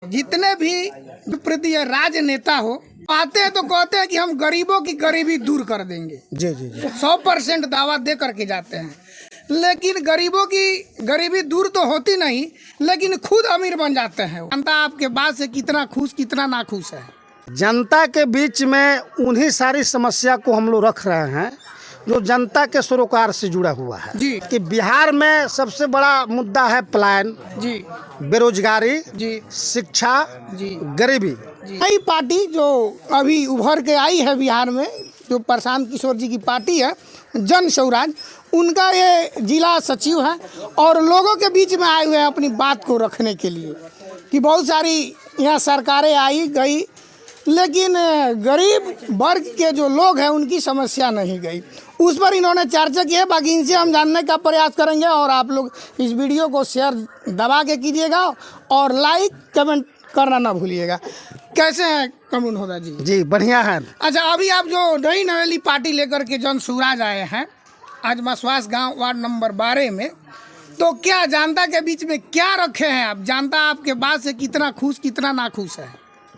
जितने भी प्रिय राजनेता हो आते हैं तो कहते हैं कि हम गरीबों की गरीबी दूर कर देंगे। जी जी जी 100% दावा दे करके जाते हैं, लेकिन गरीबों की गरीबी दूर तो होती नहीं, लेकिन खुद अमीर बन जाते हैं। जनता आपके बात से कितना खुश कितना नाखुश है। जनता के बीच में उन्हीं सारी समस्या को हम लोग रख रहे हैं जो जनता के सरोकार से जुड़ा हुआ है जी कि बिहार में सबसे बड़ा मुद्दा है पलायन जी बेरोजगारी जी शिक्षा जी गरीबी। नई पार्टी जो अभी उभर के आई है बिहार में, जो प्रशांत किशोर जी की पार्टी है जन स्वराज, उनका ये जिला सचिव है और लोगों के बीच में आए हुए हैं अपनी बात को रखने के लिए कि बहुत सारी यहाँ सरकारें आई गई, लेकिन गरीब वर्ग के जो लोग हैं उनकी समस्या नहीं गई। उस पर इन्होंने चर्चा की है। बाकी इनसे हम जानने का प्रयास करेंगे और आप लोग इस वीडियो को शेयर दबा के कीजिएगा और लाइक कमेंट करना ना भूलिएगा। कैसे हैं कमून होदा जी? जी बढ़िया है। अच्छा, अभी आप जो नई नवेली पार्टी लेकर के जन स्वराज आए हैं आज मसवास गांव वार्ड नंबर 12 में, तो क्या जनता के बीच में क्या रखे हैं आप? जनता आपके बात से कितना खुश कितना नाखुश है?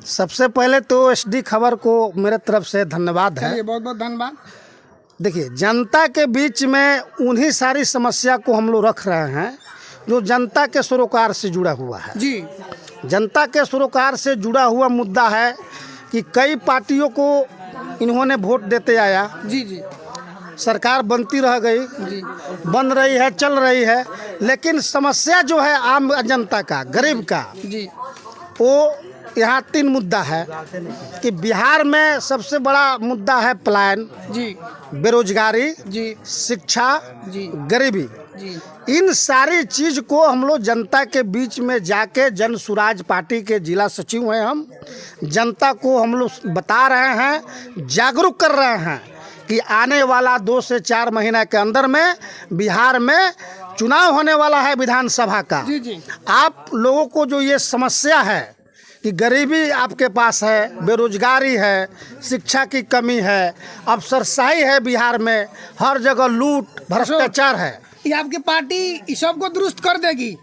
सबसे पहले तो एसडी खबर को मेरे तरफ से धन्यवाद है। चलिए, बहुत बहुत धन्यवाद। देखिए, जनता के बीच में उन्हीं सारी समस्या को हम लोग रख रहे हैं जो जनता के सरोकार से जुड़ा हुआ है। जी जनता के सरोकार से जुड़ा हुआ मुद्दा है कि कई पार्टियों को इन्होंने वोट देते आया, जी जी सरकार बनती रह गई, जी बन रही है, चल रही है, लेकिन समस्या जो है आम जनता का, गरीब का, जी वो यहाँ 3 मुद्दा है कि बिहार में सबसे बड़ा मुद्दा है पलायन जी बेरोजगारी जी शिक्षा जी गरीबी। जी इन सारी चीज को हम लोग जनता के बीच में जाके जन स्वराज पार्टी के जिला सचिव हैं, हम जनता को हम लोग बता रहे हैं, जागरूक कर रहे हैं कि आने वाला 2 से 4 महीना के अंदर में बिहार में चुनाव होने वाला है विधानसभा का। जी जी आप लोगों को जो ये समस्या है कि गरीबी आपके पास है, बेरोजगारी है, शिक्षा की कमी है, अफसरशाही है, बिहार में हर जगह लूट भ्रष्टाचार है, ये आपकी पार्टी इस सब को दुरुस्त कर देगी।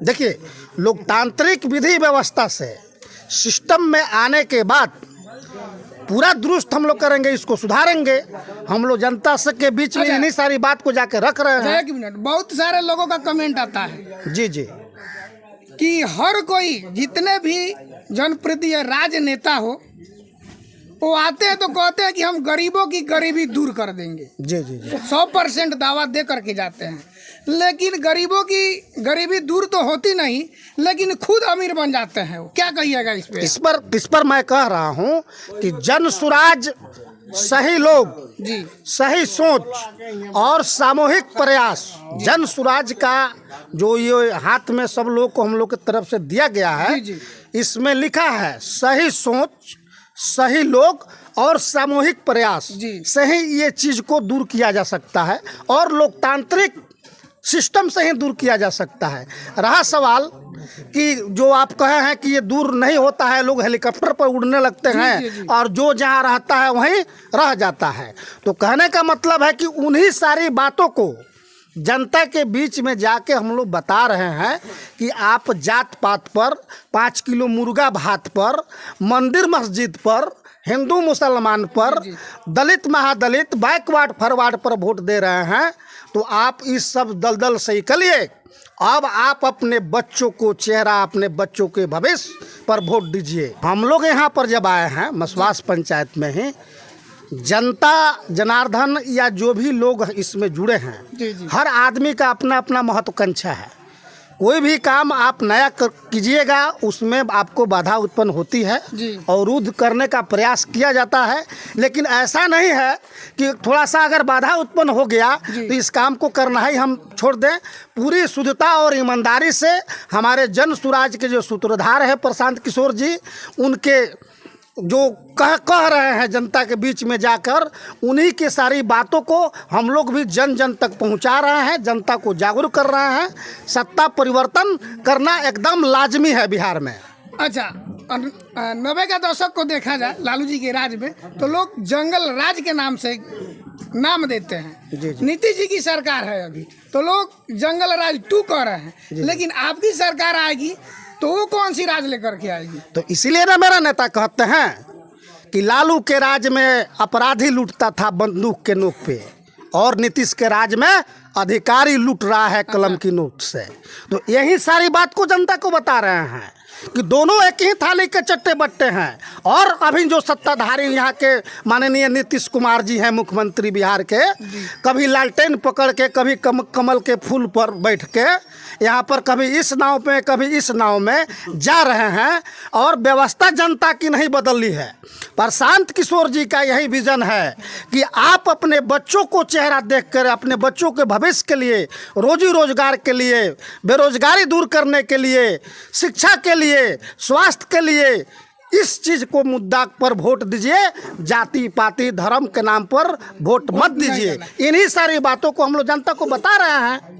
देखिए, लोकतांत्रिक विधि व्यवस्था से सिस्टम में आने के बाद पूरा दुरुस्त हम लोग करेंगे, इसको सुधारेंगे। हम लोग जनता से के बीच में इन्हीं सारी बात को जाके रख रहे हैं। 1 मिनट, बहुत सारे लोगों का कमेंट आता है जी जी कि हर कोई जितने भी जनप्रिय राजनेता हो वो आते हैं तो कहते हैं कि हम गरीबों की गरीबी दूर कर देंगे। जी जी जी 100% दावा दे करके जाते हैं, लेकिन गरीबों की गरीबी दूर तो होती नहीं, लेकिन खुद अमीर बन जाते हैं। वो क्या कहिएगा इस पे? इस पर मैं कह रहा हूँ कि जन स्वराज सही लोग, जी सही सोच और सामूहिक प्रयास, जन स्वराज का जो ये हाथ में सब लोग को हम लोग की तरफ से दिया गया है, जी, जी। इसमें लिखा है सही सोच, सही लोग और सामूहिक प्रयास जी। से ही ये चीज को दूर किया जा सकता है और लोकतांत्रिक सिस्टम से ही दूर किया जा सकता है। रहा सवाल कि जो आप कहे हैं कि ये दूर नहीं होता है, लोग हेलीकॉप्टर पर उड़ने लगते जी, हैं जी, जी। और जो जहाँ रहता है वहीं रह जाता है, तो कहने का मतलब है कि उन्हीं सारी बातों को जनता के बीच में जाके हम लोग बता रहे हैं कि आप जात पात पर, 5 किलो मुर्गा भात पर, मंदिर मस्जिद पर, हिंदू मुसलमान पर, दलित महादलित, बैकवर्ड फॉरवर्ड पर वोट दे रहे हैं, तो आप इस सब दलदल से निकलिए। अब आप अपने बच्चों को चेहरा, अपने बच्चों के भविष्य पर वोट दीजिए। हम लोग यहाँ पर जब आए हैं मसवास पंचायत में ही, जनता जनार्दन या जो भी लोग इसमें जुड़े हैं, जी, जी। हर आदमी का अपना अपना महत्वाकांक्षा है। कोई भी काम आप नया कीजिएगा उसमें आपको बाधा उत्पन्न होती है, जी। अवरुद्ध करने का प्रयास किया जाता है, लेकिन ऐसा नहीं है कि थोड़ा सा अगर बाधा उत्पन्न हो गया तो इस काम को करना ही हम छोड़ दें। पूरी शुद्धता और ईमानदारी से हमारे जन स्वराज के जो सूत्रधार है प्रशांत किशोर जी, उनके जो कह रहे हैं जनता के बीच में जाकर, उन्हीं की सारी बातों को हम लोग भी जन जन तक पहुंचा रहे हैं, जनता को जागरूक कर रहे हैं। सत्ता परिवर्तन करना एकदम लाजमी है बिहार में। अच्छा, 90 का दशक को देखा जाए लालू जी के राज में, तो लोग जंगल राज के नाम से नाम देते हैं। जी, जी। नीतीश जी की सरकार है अभी, तो लोग जंगल राज 2 कह रहे हैं, लेकिन आपकी सरकार आएगी तो वो कौन सी राज लेकर के आएगी? तो इसीलिए ना मेरा नेता कहते हैं कि लालू के राज में अपराधी लूटता था बंदूक के नोक पे, और नीतीश के राज में अधिकारी लूट रहा है कलम की नोक से। तो यही सारी बात को जनता को बता रहे हैं कि दोनों एक ही थाली के चट्टे बट्टे हैं। और अभी जो सत्ताधारी यहाँ के माननीय नीतीश कुमार जी हैं, मुख्यमंत्री बिहार के, कभी लालटेन पकड़ के, कभी कमल के फूल पर बैठ के यहाँ पर कभी इस नाव पे कभी इस नाव में जा रहे हैं, और व्यवस्था जनता की नहीं बदली है। प्रशांत किशोर जी का यही विजन है कि आप अपने बच्चों को चेहरा देखकर, अपने बच्चों के भविष्य के लिए, रोजी रोजगार के लिए, बेरोजगारी दूर करने के लिए, शिक्षा के लिए, स्वास्थ्य के लिए, इस चीज को मुद्दा पर वोट दीजिए। जाति पाति धर्म के नाम पर वोट मत दीजिए। इन्हीं सारी बातों को हम लोग जनता को बता रहे हैं।